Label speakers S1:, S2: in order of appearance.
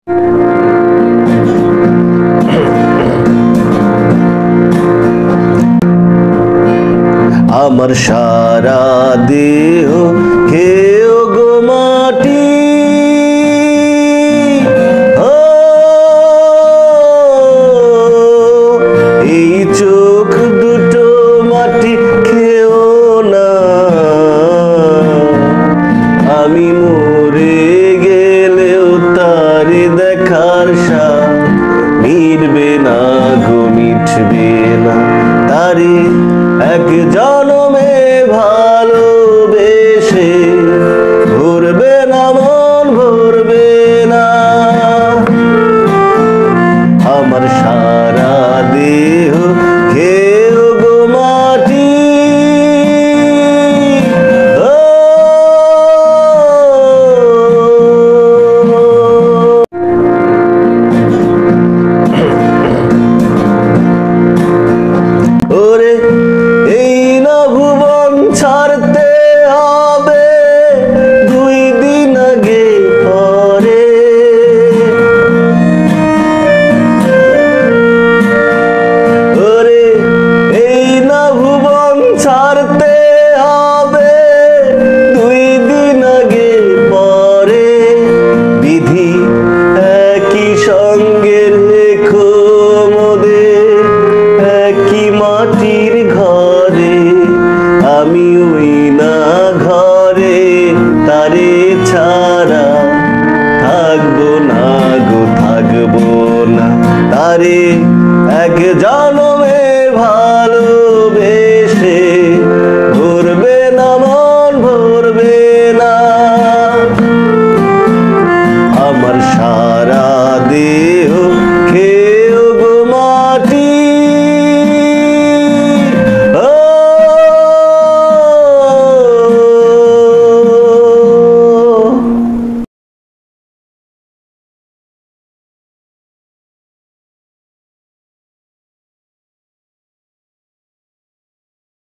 S1: আমার সারা দেহ খেও গো মাটি, এই চোখ দুটো মাটি খেও না, আমি মরে গেলেও তারে দেখার স্বাদ মিটবে না গো, মিটবে না। তারে এক জনমে ভালোবেসে ভরবে না মন, ভরবে না। আমার সারা দেহ খেও গো মাটি, ওরে এই না ভুবন ছাড়তে হবে 2 দিন আগে পরে, ওরে এই না ভুবন ছাড়তে হবে 2 দিন আগে পরে। বিধি একই সঙ্গে রেখো মোদের একই মাটির ঘরে, আমি ওই না ঘরে তারে ছাড়া থাকবো না গো, থাকবো না। তারে এক জনমে ভালোবেসে ভরবে না মন, ভরবে না। আমার সারা দেহ